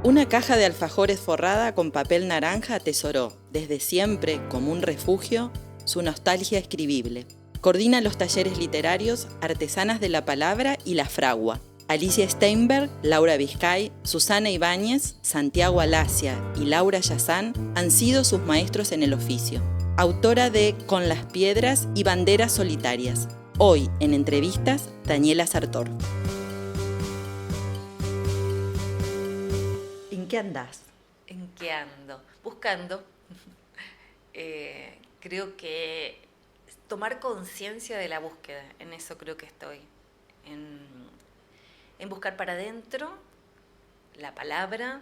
Una caja de alfajores forrada con papel naranja atesoró, desde siempre como un refugio, su nostalgia escribible. Coordina los talleres literarios Artesanas de la Palabra y La Fragua. Alicia Steinberg, Laura Vizcay, Susana Ibáñez, Santiago Alacia y Laura Yazán han sido sus maestros en el oficio. Autora de Con las piedras y banderas solitarias. Hoy, en entrevistas, Daniela Sartor. ¿En qué andás? ¿En qué ando? Buscando. Creo que tomar conciencia de la búsqueda, en eso creo que estoy. En buscar para adentro la palabra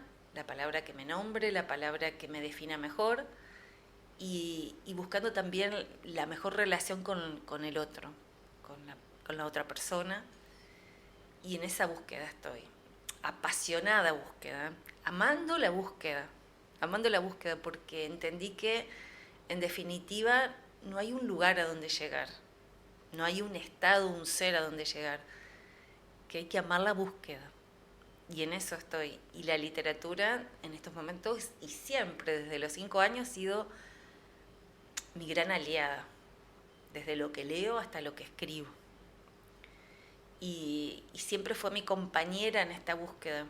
que me nombre, la palabra que me defina mejor y buscando también la mejor relación con el otro, con la otra persona. Y en esa búsqueda estoy, apasionada búsqueda, amando la búsqueda porque entendí que en definitiva no hay un lugar a donde llegar, no hay un estado, un ser a donde llegar, que hay que amar la búsqueda. Y en eso estoy. Y la literatura en estos momentos y siempre, desde los 5 años, ha sido mi gran aliada, desde lo que leo hasta lo que escribo. Y siempre fue mi compañera en esta búsqueda.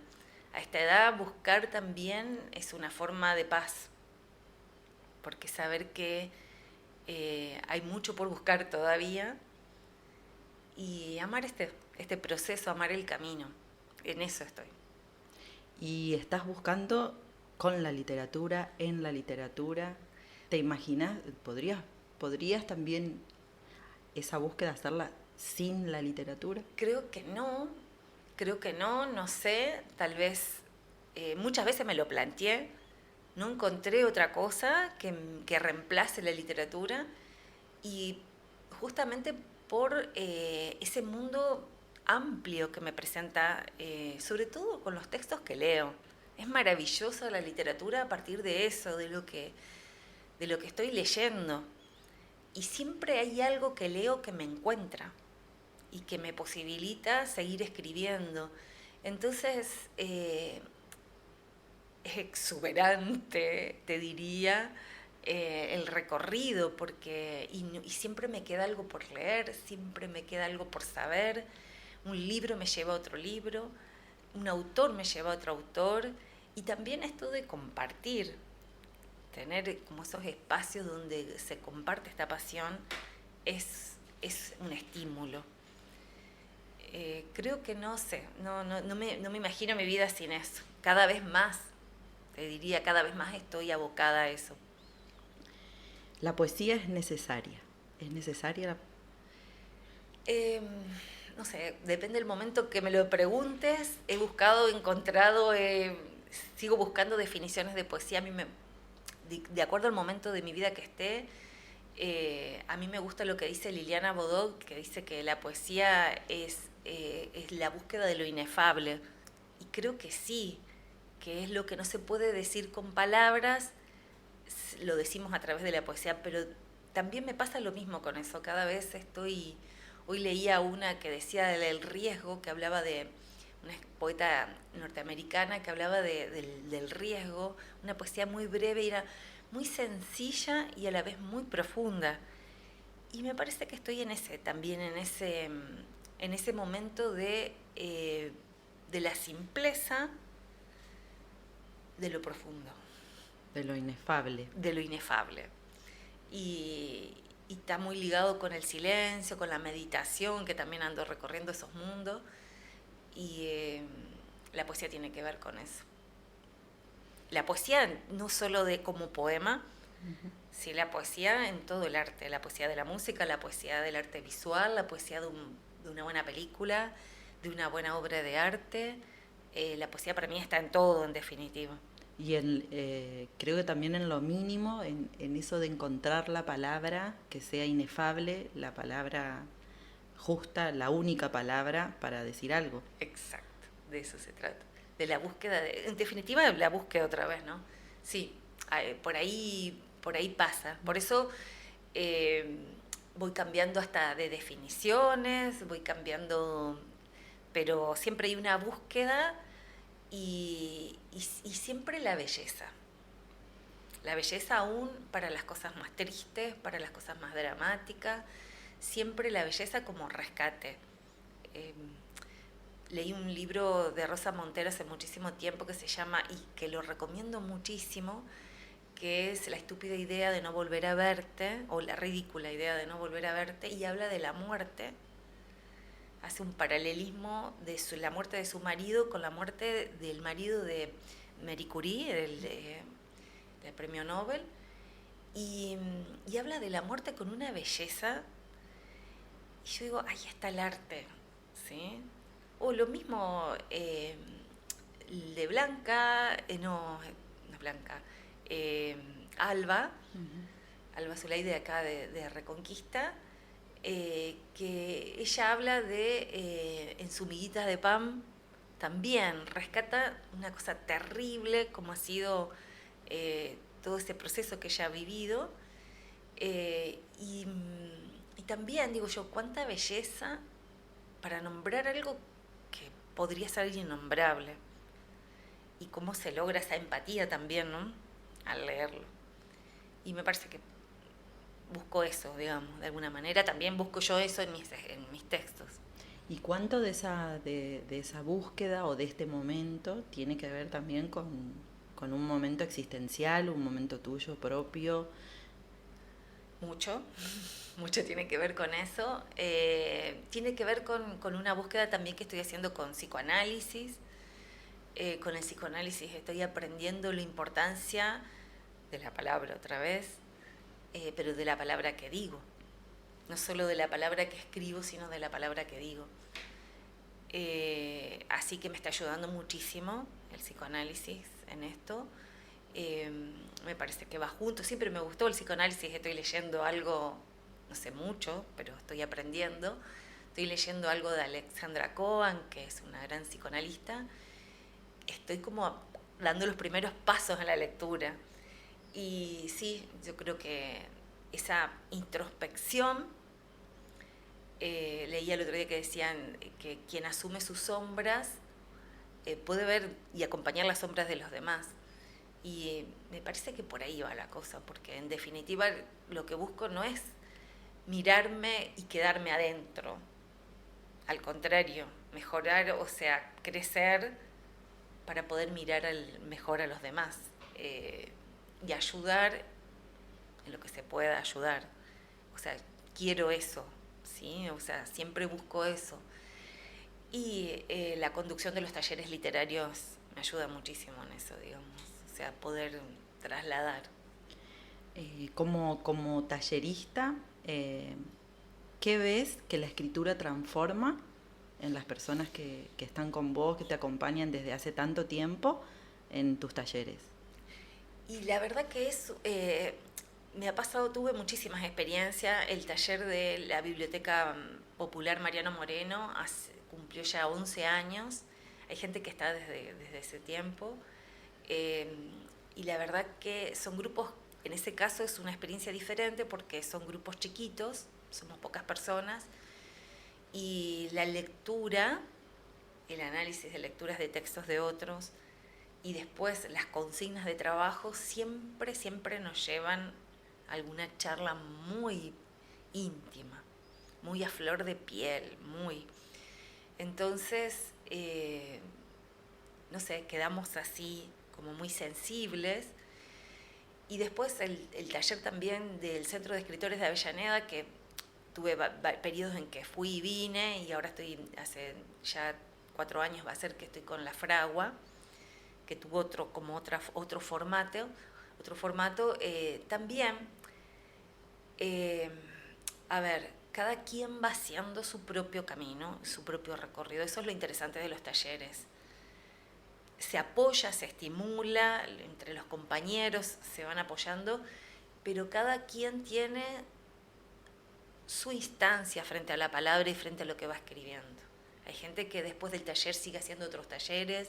A esta edad buscar también es una forma de paz, porque saber que hay mucho por buscar todavía y amar este proceso, amar el camino. En eso estoy. Y estás buscando con la literatura, en la literatura. ¿Te imaginas? ¿Podrías también esa búsqueda hacerla sin la literatura? Creo que no, no sé, tal vez muchas veces me lo planteé, no encontré otra cosa que reemplace la literatura y justamente por ese mundo amplio que me presenta, sobre todo con los textos que leo. Es maravillosa la literatura a partir de eso, de lo que estoy leyendo. Y siempre hay algo que leo que me encuentra y que me posibilita seguir escribiendo. Entonces, es exuberante, te diría, el recorrido, porque y siempre me queda algo por leer, siempre me queda algo por saber. Un libro me lleva a otro libro, un autor me lleva a otro autor, y también esto de compartir, tener como esos espacios donde se comparte esta pasión, es un estímulo. Creo que no sé, no me imagino mi vida sin eso. Cada vez más, te diría, cada vez más estoy abocada a eso. La poesía es necesaria. ¿Es necesaria? No sé, depende del momento que me lo preguntes. He buscado, he encontrado, sigo buscando definiciones de poesía. A mí de acuerdo al momento de mi vida que esté, a mí me gusta lo que dice Liliana Bodog, que dice que la poesía es la búsqueda de lo inefable. Y creo que sí, que es lo que no se puede decir con palabras, lo decimos a través de la poesía, pero también me pasa lo mismo con eso. Cada vez estoy... Hoy leía una que decía del riesgo, que hablaba de una poeta norteamericana que hablaba del riesgo, una poesía muy breve y era muy sencilla y a la vez muy profunda. Y me parece que estoy también en ese momento de la simpleza, de lo profundo. De lo inefable. De lo inefable. Y está muy ligado con el silencio, con la meditación, que también ando recorriendo esos mundos. Y la poesía tiene que ver con eso. La poesía no solo como poema, sí, la poesía en todo el arte. La poesía de la música, la poesía del arte visual, la poesía de una buena película, de una buena obra de arte. La poesía para mí está en todo, en definitiva. Y creo que también en lo mínimo, en eso de encontrar la palabra que sea inefable, la palabra justa, la única palabra para decir algo. Exacto, de eso se trata. De la búsqueda, en definitiva, la búsqueda otra vez, ¿no? Sí, por ahí pasa. Por eso voy cambiando hasta de definiciones, voy cambiando, pero siempre hay una búsqueda y siempre la belleza. La belleza aún para las cosas más tristes, para las cosas más dramáticas, siempre la belleza como rescate. Leí un libro de Rosa Montero hace muchísimo tiempo que se llama, y que lo recomiendo muchísimo, que es La estúpida idea de no volver a verte, o La ridícula idea de no volver a verte, y habla de la muerte. Hace un paralelismo de la muerte de su marido con la muerte del marido de Marie Curie, del premio Nobel, y habla de la muerte con una belleza, y yo digo, ahí está el arte, ¿sí? O lo mismo de Blanca, no es Blanca, Alba, Alba Zulayde de acá de Reconquista, que ella habla de, en su miguita de pan, también rescata una cosa terrible como ha sido todo ese proceso que ella ha vivido, y también digo yo, cuánta belleza para nombrar algo que podría ser innombrable, y cómo se logra esa empatía también, ¿no?, al leerlo. Y me parece que busco eso, digamos, de alguna manera. También busco yo eso en mis textos. ¿Y cuánto de esa búsqueda o de este momento tiene que ver también con un momento existencial, un momento tuyo propio? Mucho, mucho tiene que ver con eso. Tiene que ver con una búsqueda también que estoy haciendo con psicoanálisis. Con el psicoanálisis estoy aprendiendo la importancia de la palabra otra vez, pero de la palabra que digo. No solo de la palabra que escribo, sino de la palabra que digo. Así que me está ayudando muchísimo el psicoanálisis en esto. Me parece que va junto. Siempre me gustó el psicoanálisis. Estoy leyendo algo, no sé mucho, pero estoy aprendiendo. Estoy leyendo algo de Alexandra Cohen, que es una gran psicoanalista. Estoy como dando los primeros pasos en la lectura. Y sí, yo creo que esa introspección, leía el otro día que decían que quien asume sus sombras puede ver y acompañar las sombras de los demás. Y me parece que por ahí va la cosa, porque en definitiva lo que busco no es mirarme y quedarme adentro. Al contrario, mejorar, o sea, crecer para poder mirar mejor a los demás, y ayudar en lo que se pueda ayudar. O sea, quiero eso, ¿sí? O sea, siempre busco eso. Y la conducción de los talleres literarios me ayuda muchísimo en eso, digamos. O sea, poder trasladar. Como tallerista, ¿qué ves que la escritura transforma en las personas que están con vos, que te acompañan desde hace tanto tiempo en tus talleres? Y la verdad que me ha pasado, tuve muchísimas experiencias. El taller de la Biblioteca Popular Mariano Moreno cumplió ya 11 años. Hay gente que está desde ese tiempo. Y la verdad que son grupos, en ese caso es una experiencia diferente porque son grupos chiquitos, somos pocas personas, y la lectura, el análisis de lecturas de textos de otros, y después las consignas de trabajo siempre nos llevan a alguna charla muy íntima, muy a flor de piel, muy. Entonces, no sé, quedamos así como muy sensibles. Y después el taller también del Centro de Escritores de Avellaneda, que tuve periodos en que fui y vine, y ahora hace ya 4 años va a ser que estoy con La Fragua, que tuvo otro formato, también, a ver, cada quien va haciendo su propio camino, su propio recorrido. Eso es lo interesante de los talleres. Se apoya, se estimula, entre los compañeros se van apoyando, pero cada quien tiene su instancia frente a la palabra y frente a lo que va escribiendo. Hay gente que después del taller sigue haciendo otros talleres,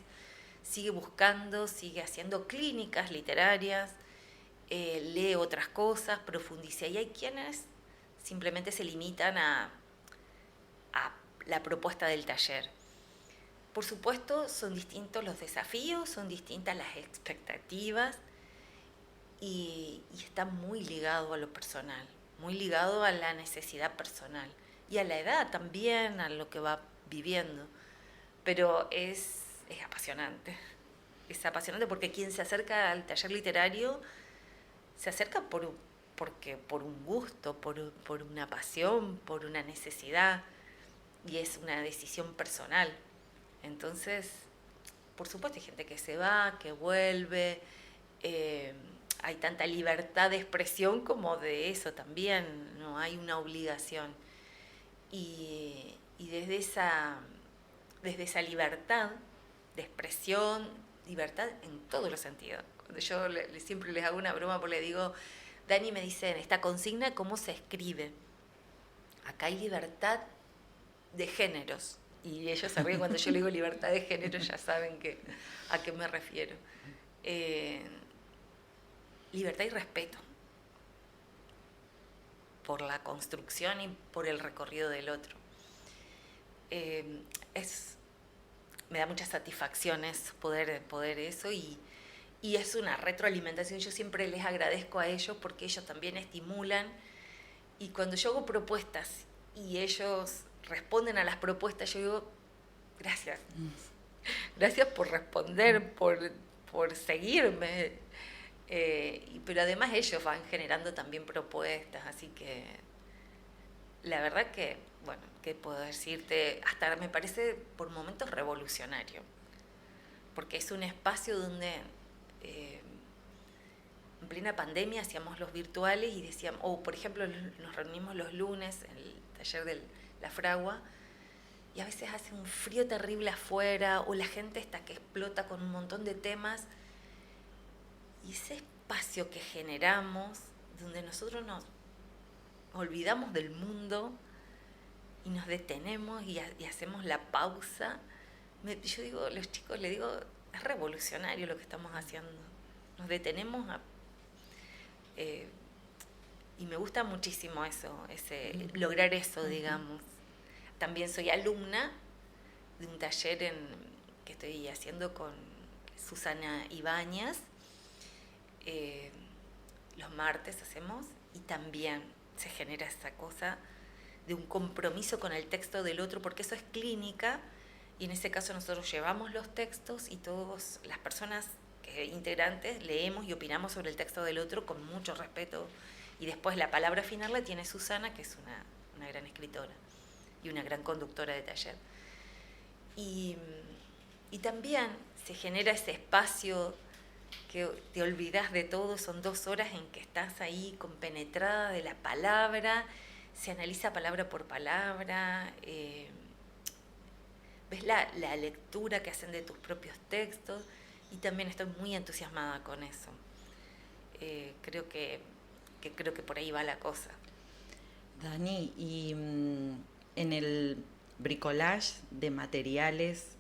sigue buscando, sigue haciendo clínicas literarias, lee otras cosas, profundiza. Y hay quienes simplemente se limitan a la propuesta del taller. por supuesto, son distintos los desafíos, son distintas las expectativas y está muy ligado a lo personal, muy ligado a la necesidad personal y a la edad también, a lo que va viviendo. Pero es apasionante. Es apasionante porque quien se acerca al taller literario se acerca por un gusto, por una pasión, por una necesidad, y es una decisión personal. Entonces, por supuesto, hay gente que se va, que vuelve, hay tanta libertad de expresión como de eso también, no hay una obligación. Y desde esa libertad de expresión, libertad en todos los sentidos. Cuando yo siempre les hago una broma, porque le digo, Dani me dice en esta consigna cómo se escribe. Acá hay libertad de géneros. Y ellos se ríen cuando yo le digo libertad de género, ya saben a qué me refiero. Libertad y respeto por la construcción y por el recorrido del otro. Me da muchas satisfacciones poder eso y es una retroalimentación. Yo siempre les agradezco a ellos porque ellos también estimulan, y cuando yo hago propuestas y ellos responden a las propuestas, yo digo, gracias. Gracias por responder, por seguirme. Pero además ellos van generando también propuestas, así que la verdad que, bueno, ¿qué puedo decirte? Hasta me parece por momentos revolucionario, porque es un espacio donde en plena pandemia hacíamos los virtuales y decíamos, por ejemplo, nos reunimos los lunes en el taller de la fragua, y a veces hace un frío terrible afuera, o la gente está que explota con un montón de temas, y ese espacio que generamos, donde nosotros nos olvidamos del mundo y nos detenemos y hacemos la pausa, yo digo, a los chicos les digo, es revolucionario lo que estamos haciendo. Nos detenemos y me gusta muchísimo eso, lograr eso, digamos. También soy alumna de un taller que estoy haciendo con Susana Ibáñez. Los martes hacemos, y también se genera esa cosa de un compromiso con el texto del otro, porque eso es clínica, y en ese caso nosotros llevamos los textos y todas las personas integrantes leemos y opinamos sobre el texto del otro con mucho respeto, y después la palabra final la tiene Susana, que es una gran escritora y una gran conductora de taller. Y también se genera ese espacio que te olvidas de todo, son 2 horas en que estás ahí compenetrada de la palabra, se analiza palabra por palabra, ves la lectura que hacen de tus propios textos, y también estoy muy entusiasmada con eso. Creo que por ahí va la cosa. Dani, y en el bricolage de materiales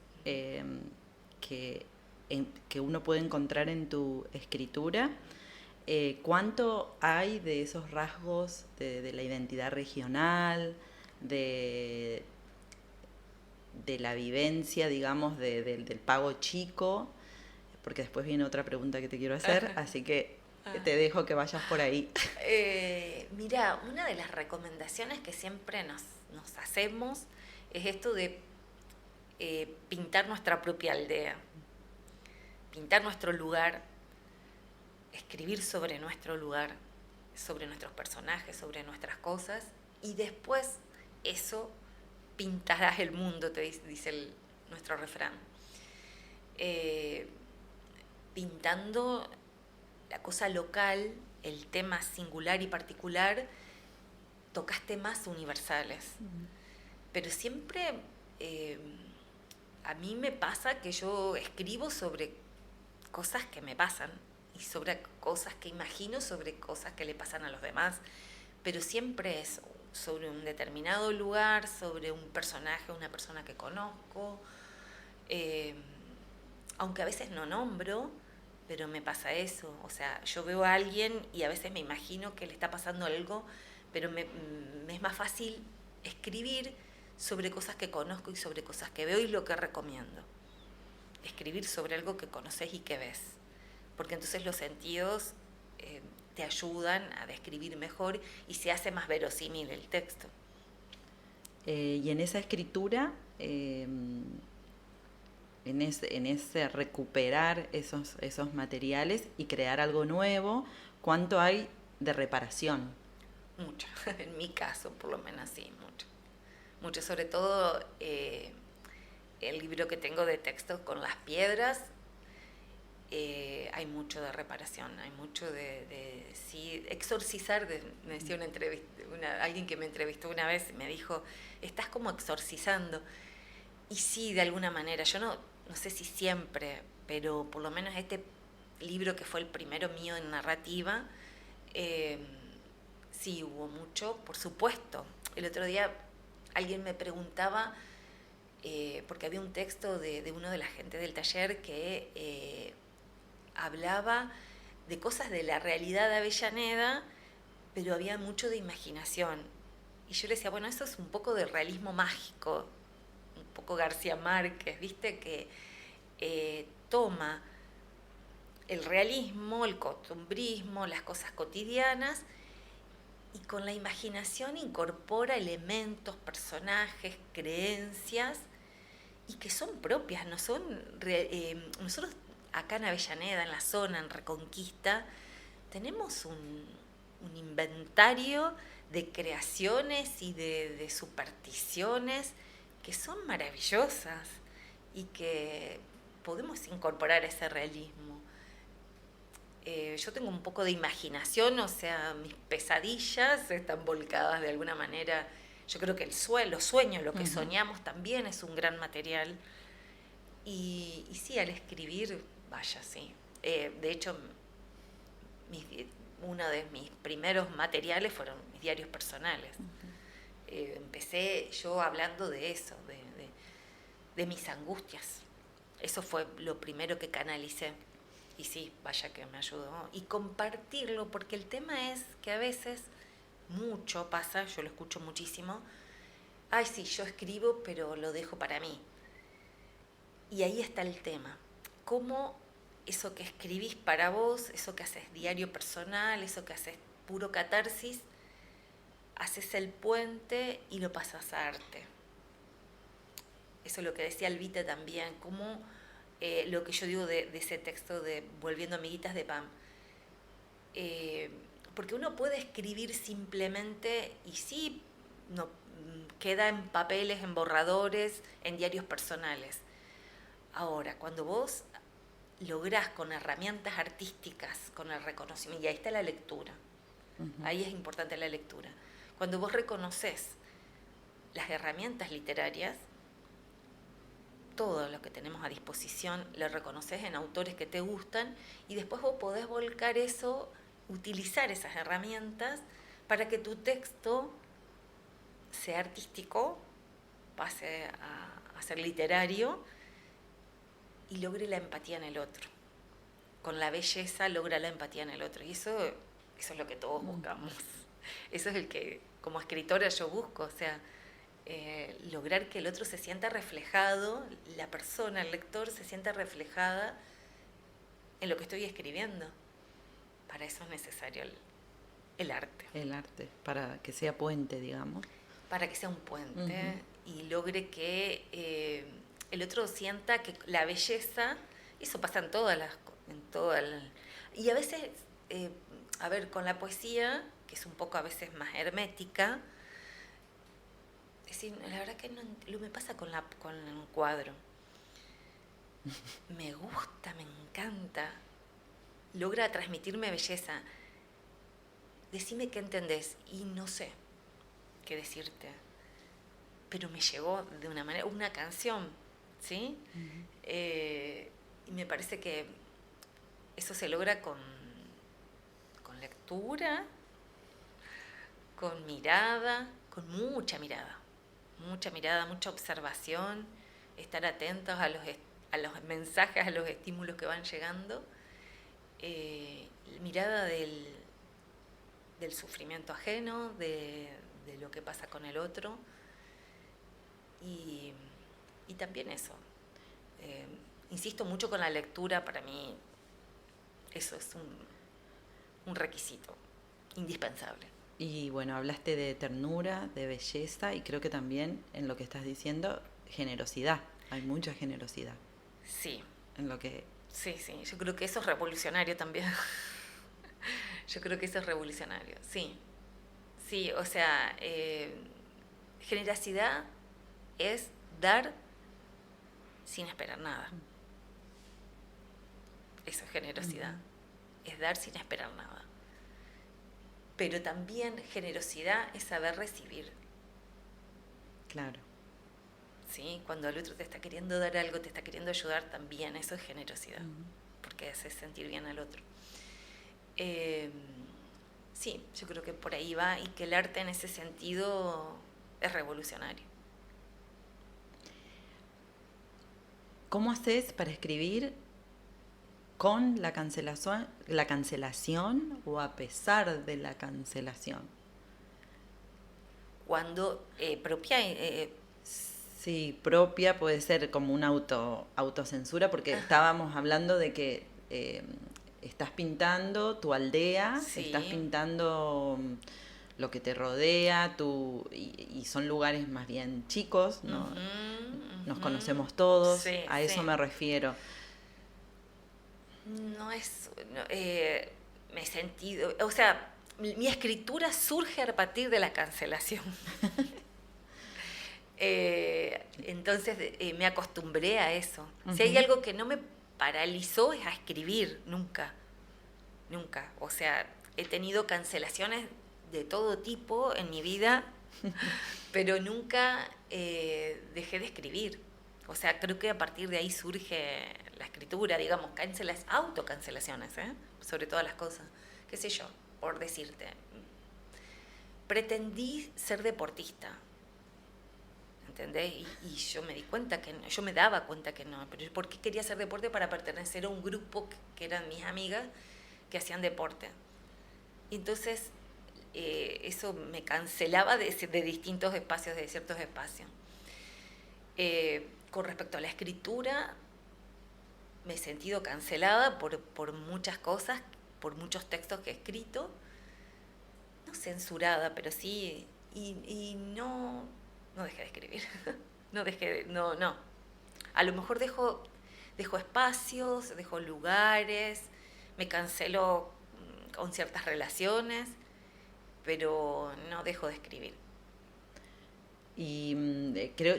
que uno puede encontrar en tu escritura, ¿cuánto hay de esos rasgos de la identidad regional, de la vivencia, digamos, del pago chico? Porque después viene otra pregunta que te quiero hacer, así que te dejo que vayas por ahí. Mira, una de las recomendaciones que siempre nos hacemos es esto de pintar nuestra propia aldea, pintar nuestro lugar, escribir sobre nuestro lugar, sobre nuestros personajes, sobre nuestras cosas, y después eso pintarás el mundo, te dice nuestro refrán. Pintando la cosa local, el tema singular y particular, tocas temas universales. Pero siempre a mí me pasa que yo escribo sobre cosas que me pasan y sobre cosas que imagino, sobre cosas que le pasan a los demás, pero siempre es sobre un determinado lugar, sobre un personaje, una persona que conozco, aunque a veces no nombro, pero me pasa eso. O sea, yo veo a alguien y a veces me imagino que le está pasando algo, pero me es más fácil escribir sobre cosas que conozco y sobre cosas que veo, y lo que recomiendo. Escribir sobre algo que conoces y que ves, porque entonces los sentidos te ayudan a describir mejor y se hace más verosímil el texto. Y en esa escritura, en ese recuperar esos materiales y crear algo nuevo, ¿cuánto hay de reparación? Mucho, en mi caso por lo menos sí, mucho. Mucho, sobre todo el libro que tengo de textos con las piedras, hay mucho de reparación, hay mucho de sí, exorcizar. Me decía alguien que me entrevistó una vez, me dijo, estás como exorcizando. Y sí, de alguna manera, yo no sé si siempre, pero por lo menos este libro que fue el primero mío en narrativa, sí hubo mucho, por supuesto. El otro día alguien me preguntaba, porque había un texto de uno de la gente del taller que hablaba de cosas de la realidad de Avellaneda, pero había mucho de imaginación. Y yo le decía, bueno, eso es un poco de realismo mágico, un poco García Márquez, ¿viste? Que toma el realismo, el costumbrismo, las cosas cotidianas, y con la imaginación incorpora elementos, personajes, creencias, y que son propias, no son... nosotros acá en Avellaneda, en la zona, en Reconquista, tenemos un inventario de creaciones y de supersticiones que son maravillosas y que podemos incorporar ese realismo. Yo tengo un poco de imaginación, o sea, mis pesadillas están volcadas de alguna manera. Yo creo que los sueños, lo que soñamos también es un gran material. Y sí, al escribir, vaya, sí. De hecho, uno de mis primeros materiales fueron mis diarios personales. Empecé yo hablando de eso, de mis angustias. Eso fue lo primero que canalicé. Y sí, vaya que me ayudó. Y compartirlo, porque el tema es que a veces mucho pasa, yo lo escucho muchísimo, ay sí, yo escribo, pero lo dejo para mí. Y ahí está el tema. ¿Cómo eso que escribís para vos, eso que haces diario personal, eso que haces puro catarsis, haces el puente y lo pasas a arte? Eso es lo que decía Alvite también, cómo lo que yo digo de ese texto de Volviendo amiguitas de Pam. Porque uno puede escribir simplemente y sí, no, queda en papeles, en borradores, en diarios personales. Ahora, cuando vos lográs con herramientas artísticas, con el reconocimiento, y ahí está la lectura, ahí es importante la lectura. Cuando vos reconoces las herramientas literarias, todo lo que tenemos a disposición, lo reconoces en autores que te gustan, y después vos podés volcar eso, utilizar esas herramientas para que tu texto sea artístico, pase a ser literario y logre la empatía en el otro. Con la belleza logra la empatía en el otro, y eso es lo que todos buscamos. Eso es el que como escritora yo busco, o sea, lograr que el otro se sienta reflejado, la persona, el lector, se sienta reflejada en lo que estoy escribiendo. Para eso es necesario el arte. El arte, para que sea puente, digamos. Para que sea un puente y logre que el otro sienta que la belleza, eso pasa en todas las... y a veces, a ver, con la poesía, que es un poco a veces más hermética, es decir, la verdad que no, lo me pasa con el cuadro. Me gusta, me encanta, logra transmitirme belleza. Decime qué entendés, y no sé qué decirte, pero me llegó de una manera, una canción, ¿sí? Y me parece que eso se logra con lectura, con mirada, con mucha mirada, mucha observación, estar atentos a los mensajes, a los estímulos que van llegando, mirada del sufrimiento ajeno, de lo que pasa con el otro, Y, y también eso. Insisto mucho con la lectura, para mí eso es un requisito indispensable. Y bueno, hablaste de ternura, de belleza y creo que también en lo que estás diciendo, generosidad. Hay mucha generosidad. Sí. En lo que... Sí, yo creo que eso es revolucionario también. Yo creo que eso es revolucionario, sí. Sí, o sea, generosidad es dar sin esperar nada. Eso es generosidad, es dar sin esperar nada. Pero también generosidad es saber recibir. Claro. ¿Sí? Cuando el otro te está queriendo dar algo, te está queriendo ayudar, también eso es generosidad, porque hace sentir bien al otro. Sí, yo creo que por ahí va, y que el arte en ese sentido es revolucionario. ¿Cómo haces para escribir con la cancelación o a pesar de la cancelación? Cuando propia... Sí, propia puede ser como una autocensura, porque estábamos hablando de que estás pintando tu aldea, sí. Estás pintando lo que te rodea, y son lugares más bien chicos, ¿no? Nos conocemos todos, sí, a eso me refiero. No es... me he sentido... O sea, mi escritura surge a partir de la cancelación. Entonces me acostumbré a eso. Si hay algo que no me paralizó es a escribir, nunca. O sea, he tenido cancelaciones de todo tipo en mi vida, pero nunca dejé de escribir. O sea, creo que a partir de ahí surge la escritura, digamos, autocancelaciones, sobre todas las cosas. Qué sé yo, por decirte. Pretendí ser deportista, ¿entendés? Y yo me di cuenta que no, yo me daba cuenta que no, pero ¿por qué quería hacer deporte? Para pertenecer a un grupo que eran mis amigas que hacían deporte. Y entonces eso me cancelaba de distintos espacios, de ciertos espacios. Con respecto a la escritura, me he sentido cancelada por muchas cosas, por muchos textos que he escrito, no censurada, pero sí, y no dejé de escribir. No. A lo mejor dejo espacios, dejo lugares, me cancelo con ciertas relaciones, pero no dejo de escribir. Y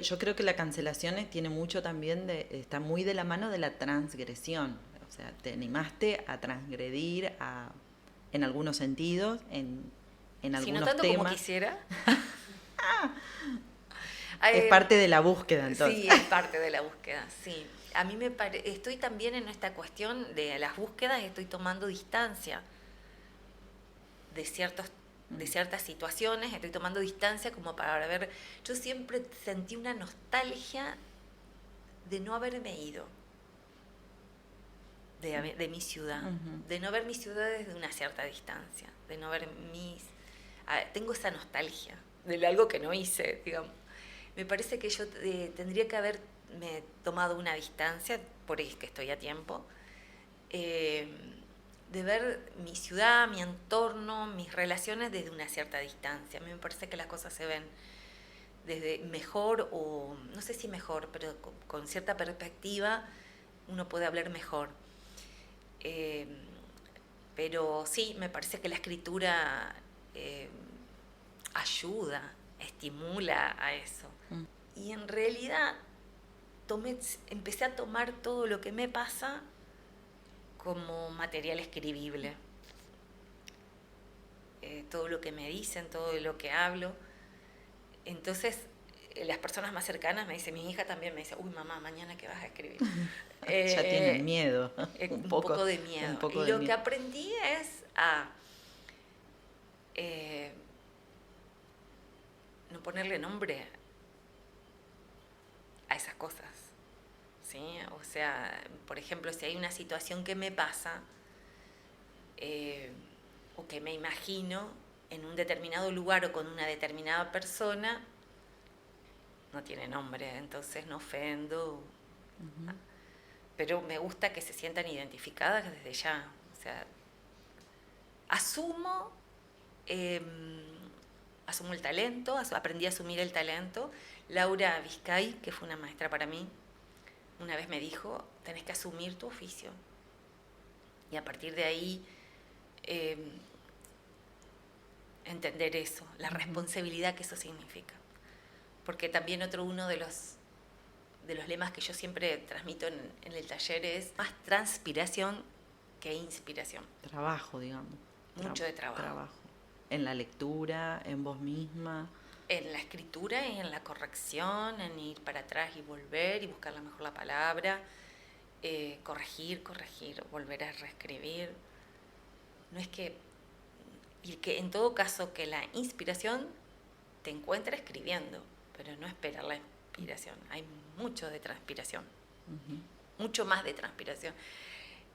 yo creo que la cancelación tiene mucho también está muy de la mano de la transgresión. O sea, te animaste a transgredir en algunos sentidos, en algunos temas. Si no tanto como quisiera. Es parte de la búsqueda, entonces. Sí, es parte de la búsqueda, sí. A mí estoy también en esta cuestión de las búsquedas, estoy tomando distancia de ciertas situaciones, estoy tomando distancia como para ver. Yo siempre sentí una nostalgia de no haberme ido de mi ciudad, de no ver mi ciudad desde una cierta distancia, de no ver tengo esa nostalgia de algo que no hice, digamos. Me parece que yo tendría que haberme tomado una distancia, por eso que estoy a tiempo, de ver mi ciudad, mi entorno, mis relaciones desde una cierta distancia. A mí me parece que las cosas se ven desde mejor, o no sé si mejor, pero con cierta perspectiva uno puede hablar mejor. Pero sí, me parece que la escritura ayuda, estimula a eso. Y en realidad empecé a tomar todo lo que me pasa como material escribible. Todo lo que me dicen, todo lo que hablo. Entonces, las personas más cercanas me dicen, mi hija también me dice, uy mamá, mañana ¿qué vas a escribir? Ya tienen miedo. Un poco de miedo. Y lo que aprendí es a no ponerle nombre a esas cosas, ¿sí? O sea, por ejemplo, si hay una situación que me pasa o que me imagino en un determinado lugar o con una determinada persona, no tiene nombre, entonces no ofendo. Pero me gusta que se sientan identificadas desde ya. O sea, asumo el talento, aprendí a asumir el talento. Laura Vizcay, que fue una maestra para mí, una vez me dijo, tenés que asumir tu oficio. Y a partir de ahí, entender eso, la responsabilidad que eso significa. Porque también uno de los lemas que yo siempre transmito en el taller es más transpiración que inspiración. Trabajo, digamos. Mucho de trabajo. En la lectura, en vos misma. En la escritura y en la corrección, en ir para atrás y volver y buscar la palabra, corregir, volver a reescribir. No es que... Y que en todo caso que la inspiración te encuentre escribiendo, pero no esperar la inspiración. Hay mucho de transpiración, mucho más de transpiración.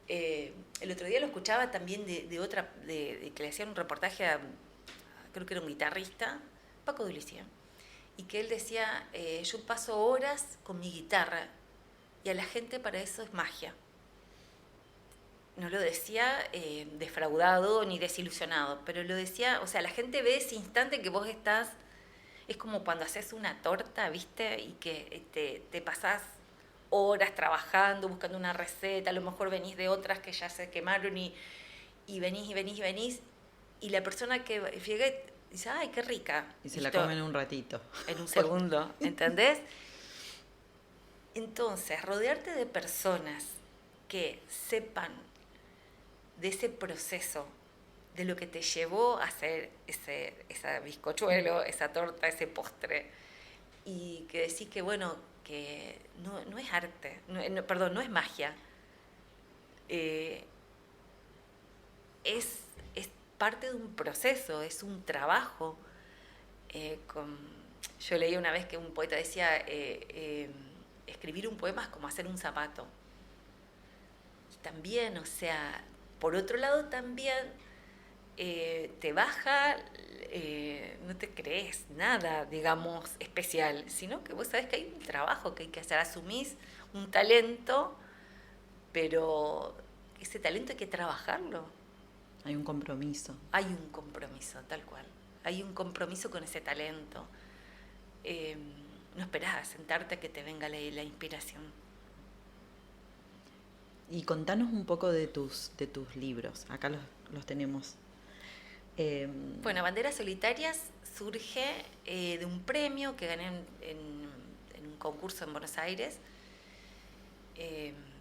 El otro día lo escuchaba también de que le hacían un reportaje a, creo que era un guitarrista, Paco de Lucía, y que él decía, yo paso horas con mi guitarra y a la gente para eso es magia. No lo decía defraudado ni desilusionado, pero lo decía, o sea, la gente ve ese instante que vos estás, es como cuando haces una torta, ¿viste? Y que te pasás horas trabajando, buscando una receta, a lo mejor venís de otras que ya se quemaron y venís, y la persona que llega y dice, ¡ay, qué rica! Y se la come en un ratito. En un segundo, ¿entendés? Entonces, rodearte de personas que sepan de ese proceso, de lo que te llevó a hacer ese bizcochuelo, esa torta, ese postre, y que decís que, bueno, que no es arte, no es magia, es parte de un proceso, es un trabajo. Yo leí una vez que un poeta decía, escribir un poema es como hacer un zapato. Y también, o sea, por otro lado también te baja, no te crees nada, digamos, especial, sino que vos sabés que hay un trabajo que hay que hacer, asumís un talento, pero ese talento hay que trabajarlo. Hay un compromiso. Hay un compromiso, tal cual. Hay un compromiso con ese talento. No esperás a sentarte a que te venga la inspiración. Y contanos un poco de tus libros. Acá los tenemos. Bueno, Banderas Solitarias surge de un premio que gané en un concurso en Buenos Aires.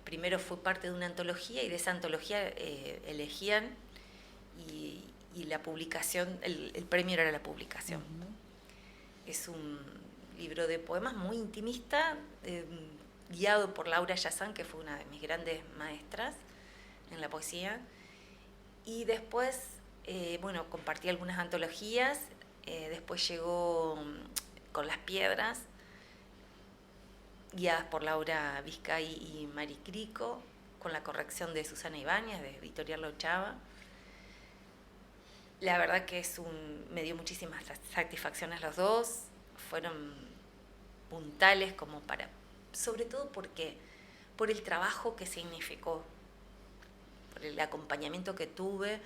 Primero fue parte de una antología y de esa antología elegían y la publicación, el premio era la publicación. Es un libro de poemas muy intimista, guiado por Laura Yazán, que fue una de mis grandes maestras en la poesía. Y después, bueno, compartí algunas antologías. Después llegó Con las Piedras, guiadas por Laura Vizcay y Mari Crico, con la corrección de Susana Ibáñez, de Editorial Lochava. La verdad que me dio muchísimas satisfacciones los dos. Fueron puntales como para... Sobre todo porque por el trabajo que significó, por el acompañamiento que tuve.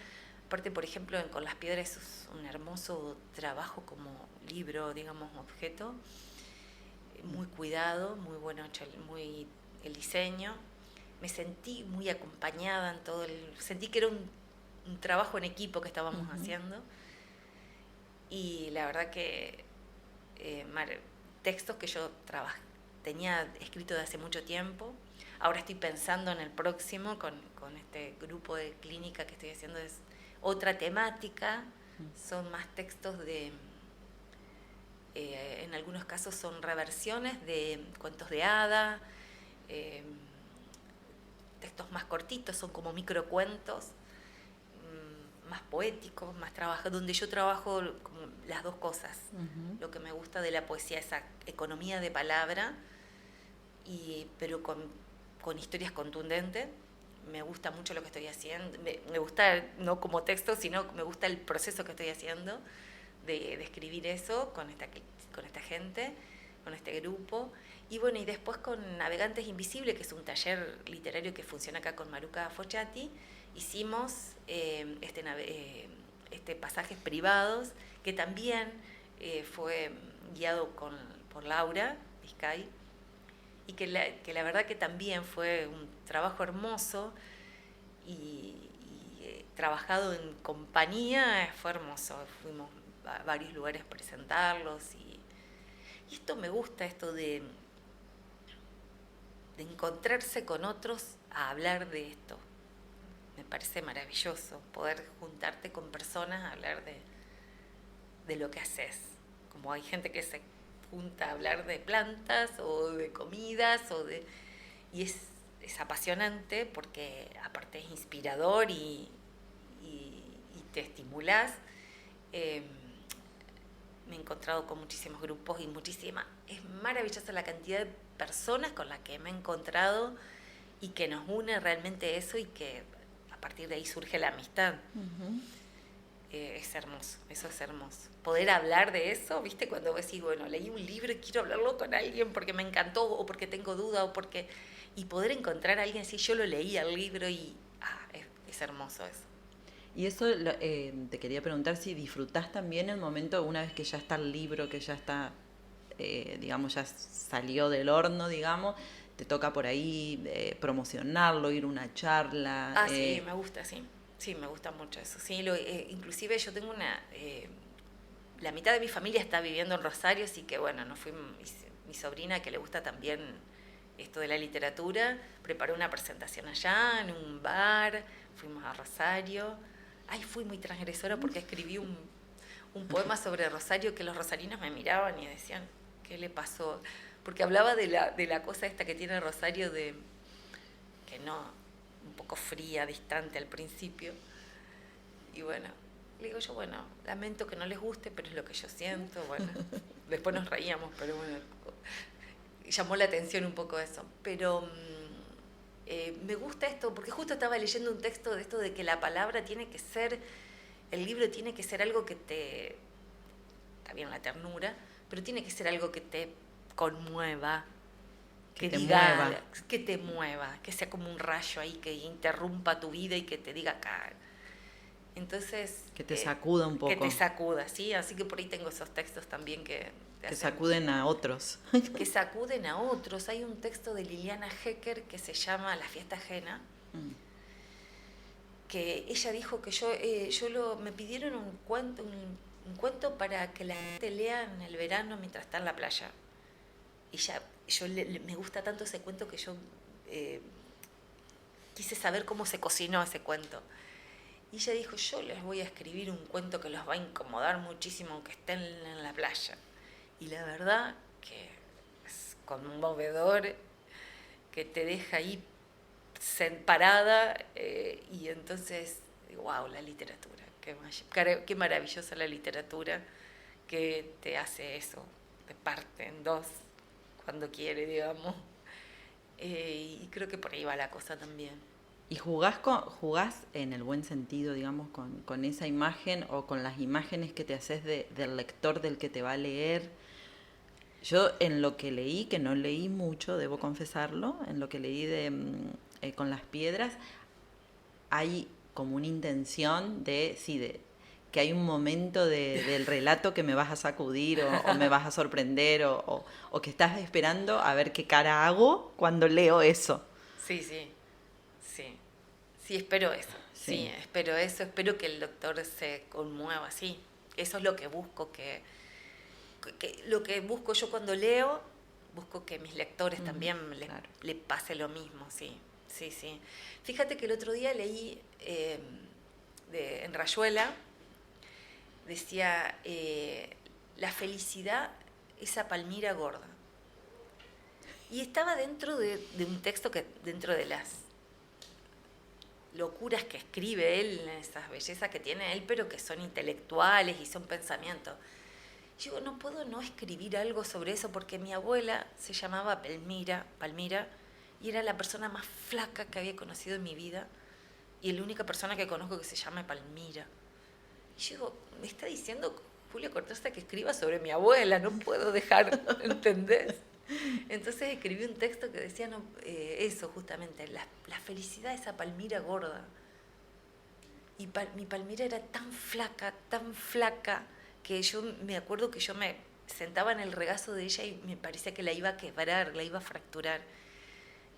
Aparte, por ejemplo, Con las Piedras es un hermoso trabajo como libro, digamos, objeto. Muy cuidado, muy bueno hecho el diseño. Me sentí muy acompañada en todo sentí que era un trabajo en equipo que estábamos haciendo. Y la verdad que textos que yo tenía escrito de hace mucho tiempo. Ahora estoy pensando en el próximo con este grupo de clínica que estoy haciendo, es otra temática. Son más textos en algunos casos son reversiones de cuentos de hada, textos más cortitos, son como microcuentos, más poéticos, más trabajados, donde yo trabajo como las dos cosas. Lo que me gusta de la poesía, esa economía de palabra, pero con historias contundentes. Me gusta mucho lo que estoy haciendo, me gusta no como texto, sino me gusta el proceso que estoy haciendo de escribir eso con esta gente, con este grupo. Y bueno, y después con Navegantes Invisibles, que es un taller literario que funciona acá con Maruca Fochati, hicimos pasajes privados, que también fue guiado por Laura Vizcay, y que la verdad que también fue un trabajo hermoso y trabajado en compañía, fue hermoso. Fuimos a varios lugares a presentarlos y esto me gusta, esto de encontrarse con otros a hablar de esto. Me parece maravilloso poder juntarte con personas a hablar de lo que haces. Como hay gente que se junta a hablar de plantas o de comidas y es apasionante porque aparte es inspirador y te estimulás. Me he encontrado con muchísimos grupos y es maravillosa la cantidad de personas con las que me he encontrado y que nos une realmente eso y que a partir de ahí surge la amistad. Uh-huh. Es hermoso, eso es hermoso. Poder hablar de eso, ¿viste? Cuando vos decís, bueno, leí un libro y quiero hablarlo con alguien porque me encantó o porque tengo duda y poder encontrar a alguien así, yo lo leí el libro y es hermoso eso. Y eso te quería preguntar si disfrutás también el momento una vez que ya está el libro, que ya está, digamos, ya salió del horno, digamos, te toca por ahí promocionarlo, ir a una charla. Sí, me gusta, sí, me gusta mucho eso. Sí, inclusive yo tengo la mitad de mi familia está viviendo en Rosario, así que bueno, nos fuimos, mi sobrina que le gusta también esto de la literatura, preparó una presentación allá en un bar, fuimos a Rosario. Fui muy transgresora porque escribí un poema sobre Rosario que los rosarinos me miraban y decían, ¿qué le pasó? Porque hablaba de la cosa esta que tiene Rosario que no, un poco fría, distante al principio. Y bueno, le digo yo, bueno, lamento que no les guste, pero es lo que yo siento. Bueno, después nos reíamos, pero bueno, llamó la atención un poco eso. Pero me gusta esto, porque justo estaba leyendo un texto de esto de que la palabra el libro tiene que ser algo que está bien la ternura, pero tiene que ser algo que te conmueva, que te mueva, que sea como un rayo ahí, que interrumpa tu vida y que te diga acá. Entonces... Que te sacuda un poco. Que te sacuda, ¿sí? Así que por ahí tengo esos textos también que sacuden a otros. Que sacuden a otros. Hay un texto de Liliana Hecker que se llama La fiesta ajena, que ella dijo que me pidieron un cuento para que la gente lea en el verano mientras está en la playa. Y me gusta tanto ese cuento que yo quise saber cómo se cocinó ese cuento. Y ella dijo, yo les voy a escribir un cuento que los va a incomodar muchísimo aunque estén en la playa. Y la verdad que es conmovedor, que te deja ahí parada y entonces, wow, la literatura, qué maravillosa la literatura que te hace eso, te parte en dos cuando quiere, digamos. Y creo que por ahí va la cosa también. ¿Y jugás en el buen sentido, digamos, con esa imagen o con las imágenes que te haces del lector del que te va a leer? Yo en lo que leí, que no leí mucho, debo confesarlo, en lo que leí con las piedras, hay como una intención de que hay un momento del relato que me vas a sacudir o me vas a sorprender o que estás esperando a ver qué cara hago cuando leo eso. Sí, espero eso. Sí, espero eso. Espero que el lector se conmueva, sí. Eso es lo que busco, lo que busco yo cuando leo, busco que mis lectores también le pase lo mismo, sí. Fíjate que el otro día leí en Rayuela, decía, la felicidad, esa palmira gorda. Y estaba dentro de un texto dentro de las locuras que escribe él, esas bellezas que tiene él, pero que son intelectuales y son pensamientos. Yo digo, no puedo no escribir algo sobre eso porque mi abuela se llamaba Palmira, y era la persona más flaca que había conocido en mi vida y la única persona que conozco que se llama Palmira. Y yo digo, me está diciendo Julio Cortázar que escriba sobre mi abuela, no puedo dejar, ¿entendés? Entonces escribí un texto que decía eso justamente, la felicidad de esa Palmira gorda. Y mi Palmira era tan flaca, que yo me acuerdo que yo me sentaba en el regazo de ella y me parecía que la iba a quebrar, la iba a fracturar.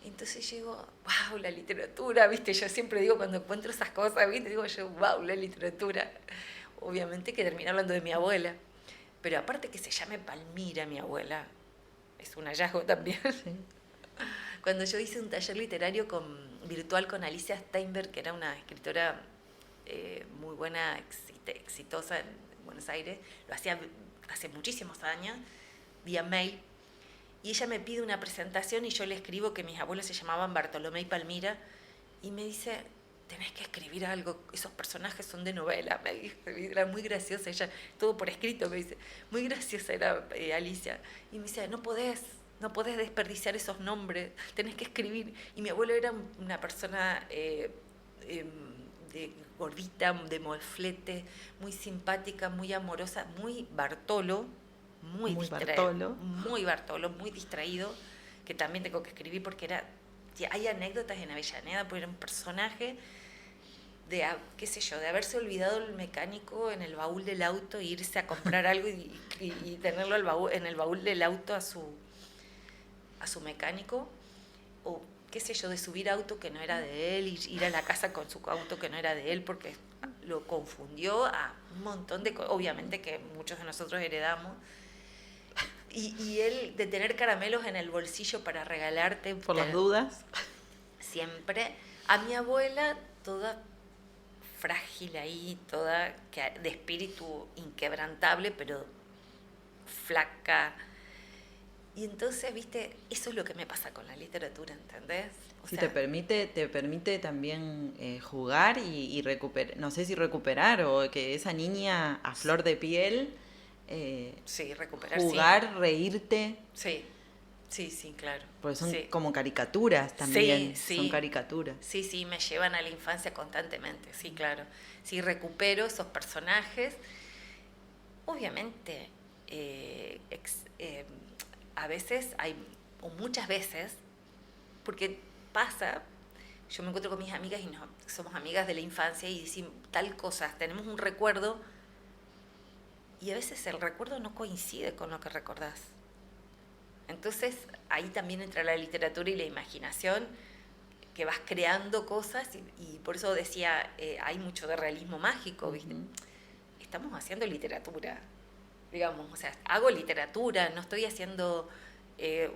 Entonces yo digo, wow, la literatura, ¿viste? Yo siempre digo cuando encuentro esas cosas, ¿viste? Digo yo, wow, la literatura. Obviamente que terminé hablando de mi abuela. Pero aparte que se llame Palmira, mi abuela, es un hallazgo también. Sí. Cuando yo hice un taller literario virtual con Alicia Steinberg, que era una escritora muy buena, exitosa en Buenos Aires, lo hacía hace muchísimos años, vía mail, y ella me pide una presentación y yo le escribo que mis abuelos se llamaban Bartolomé y Palmira, y me dice, tenés que escribir algo, esos personajes son de novela, me dice, era muy graciosa, ella, todo por escrito, me dice, muy graciosa era Alicia, y me dice, no podés desperdiciar esos nombres, tenés que escribir, y mi abuelo era una persona de gordita, de moflete, muy simpática, muy amorosa, muy Bartolo, muy Bartolo, muy distraído, que también tengo que escribir porque hay anécdotas en Avellaneda, porque era un personaje de, qué sé yo, de haberse olvidado el mecánico en el baúl del auto e irse a comprar algo y tenerlo en el baúl del auto a su mecánico, o qué sé yo, de subir auto que no era de él, ir a la casa con su auto que no era de él, porque lo confundió a un montón de cosas, obviamente que muchos de nosotros heredamos, y él de tener caramelos en el bolsillo para regalarte. Por las dudas. Siempre. A mi abuela, toda frágil ahí, toda de espíritu inquebrantable, pero flaca. Y entonces, viste, eso es lo que me pasa con la literatura, ¿entendés? Sí, te permite también jugar y recuperar, no sé si recuperar o que esa niña a flor de piel, sí, recuperar, jugar, sí. Reírte. Sí, claro. Porque son como caricaturas también, sí. Son caricaturas. Sí, me llevan a la infancia constantemente, sí, claro. Sí, recupero esos personajes. Obviamente, a veces o muchas veces, porque pasa, yo me encuentro con mis amigas y somos amigas de la infancia y decimos tal cosa, tenemos un recuerdo y a veces el recuerdo no coincide con lo que recordás. Entonces ahí también entra la literatura y la imaginación, que vas creando cosas y por eso decía, hay mucho de realismo mágico, ¿viste? Uh-huh. Estamos haciendo literatura, digamos, o sea, hago literatura, no estoy haciendo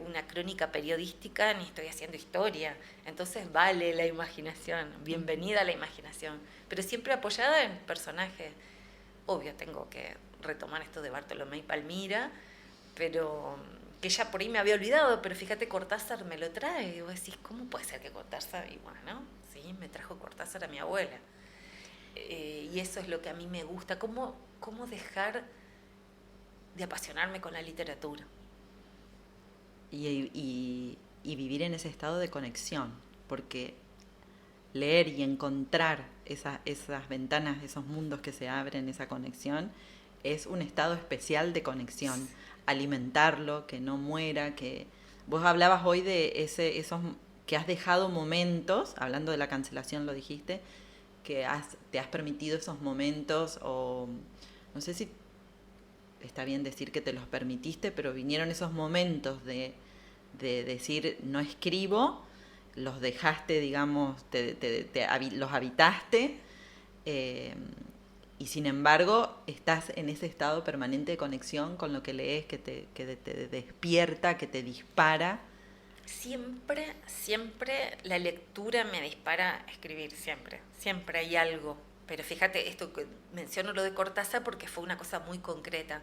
una crónica periodística ni estoy haciendo historia, entonces vale la imaginación, bienvenida a la imaginación, pero siempre apoyada en personajes. Obvio, tengo que retomar esto de Bartolomé y Palmira, pero que ya por ahí me había olvidado, pero fíjate, Cortázar me lo trae, y vos decís, ¿cómo puede ser que Cortázar? Y bueno, sí, me trajo Cortázar a mi abuela, y eso es lo que a mí me gusta, cómo dejar de apasionarme con la literatura. Y vivir en ese estado de conexión, porque leer y encontrar esas ventanas, esos mundos que se abren, esa conexión, es un estado especial de conexión. Alimentarlo, que no muera, que vos hablabas hoy de esos que has dejado momentos, hablando de la cancelación lo dijiste, que te has permitido esos momentos, o no sé si está bien decir que te los permitiste, pero vinieron esos momentos de decir no escribo, los dejaste, digamos, los habitaste, y sin embargo estás en ese estado permanente de conexión con lo que lees, que te despierta, que te dispara. Siempre la lectura me dispara a escribir, siempre hay algo. Pero fíjate, esto que menciono lo de Cortázar porque fue una cosa muy concreta.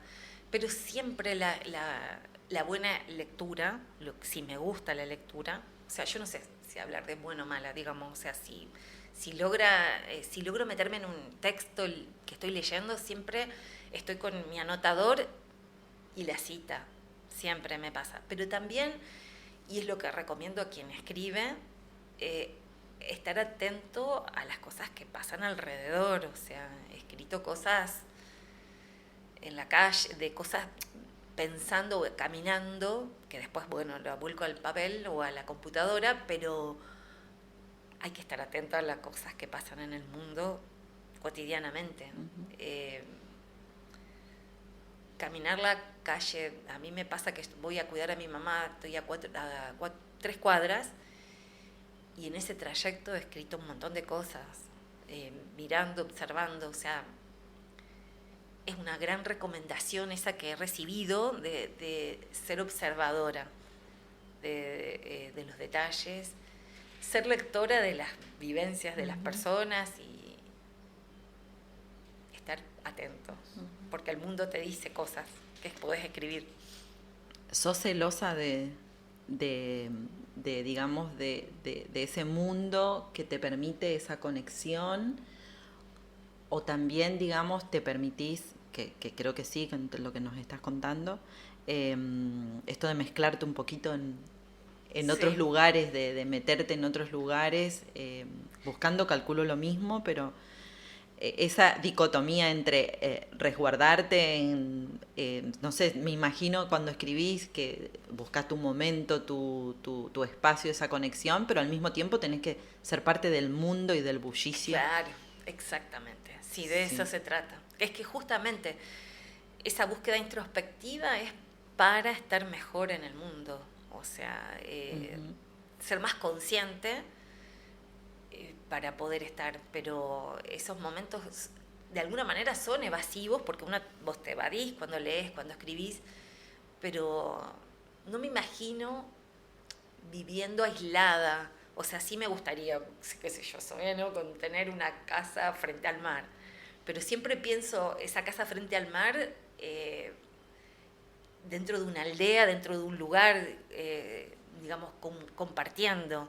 Pero siempre la buena lectura, si me gusta la lectura, o sea, yo no sé si hablar de buena o mala, digamos, o sea, si logro meterme en un texto que estoy leyendo, siempre estoy con mi anotador y la cita, siempre me pasa. Pero también, y es lo que recomiendo a quien escribe, estar atento a las cosas que pasan alrededor, o sea, he escrito cosas en la calle, de cosas pensando, caminando, que después, bueno, lo vuelco al papel o a la computadora, pero hay que estar atento a las cosas que pasan en el mundo cotidianamente. Caminar la calle, a mí me pasa que voy a cuidar a mi mamá, estoy a 3 cuadras, y en ese trayecto he escrito un montón de cosas, mirando, observando, o sea, es una gran recomendación esa que he recibido de ser observadora de los detalles, ser lectora de las vivencias de las personas y estar atento, porque el mundo te dice cosas que podés escribir. ¿Sos celosa de ese mundo que te permite esa conexión? ¿O también, digamos, te permitís, que creo que sí, con lo que nos estás contando, esto de mezclarte un poquito en otros lugares, de meterte en otros lugares, buscando, calculo lo mismo, pero esa dicotomía entre resguardarte no sé, me imagino cuando escribís que buscas tu momento, tu espacio, esa conexión, pero al mismo tiempo tenés que ser parte del mundo y del bullicio. Claro, exactamente. Sí, de eso se trata. Es que justamente esa búsqueda introspectiva es para estar mejor en el mundo. O sea, ser más consciente para poder estar. Pero esos momentos de alguna manera son evasivos porque vos te evadís cuando lees, cuando escribís, pero no me imagino viviendo aislada. O sea, sí me gustaría, qué sé yo, ¿no? Con tener una casa frente al mar. Pero siempre pienso esa casa frente al mar dentro de una aldea, dentro de un lugar, digamos, compartiendo.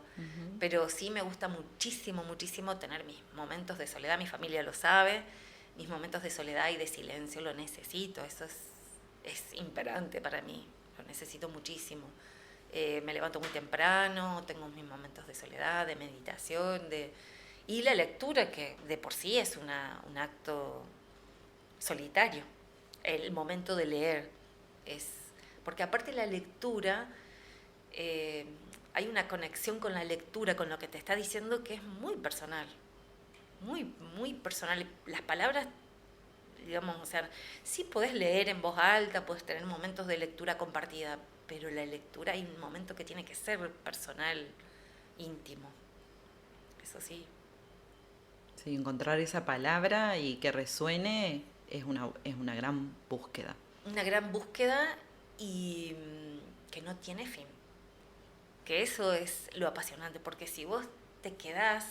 Pero sí me gusta muchísimo, muchísimo tener mis momentos de soledad. Mi familia lo sabe. Mis momentos de soledad y de silencio lo necesito. Eso es imperante para mí. Lo necesito muchísimo. Me levanto muy temprano, tengo mis momentos de soledad, de meditación, y la lectura, que de por sí es un acto solitario. El momento de leer porque aparte la lectura, hay una conexión con la lectura, con lo que te está diciendo, que es muy personal, muy, muy personal. Las palabras, digamos, o sea, sí podés leer en voz alta, podés tener momentos de lectura compartida, pero la lectura hay un momento que tiene que ser personal, íntimo. Eso sí. Sí, encontrar esa palabra y que resuene es una gran búsqueda. Una gran búsqueda y que no tiene fin. Que eso es lo apasionante, porque si vos te quedás,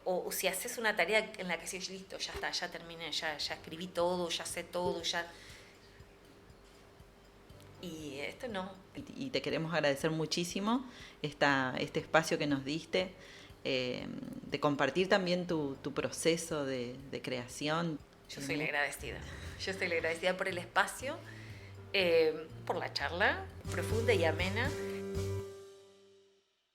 o si haces una tarea en la que decís, listo, ya está, ya terminé, ya escribí todo, ya sé todo, ya... Y esto no. Y te queremos agradecer muchísimo este espacio que nos diste, de compartir también tu proceso de creación. Yo soy la agradecida. Yo soy la agradecida por el espacio, por la charla profunda y amena.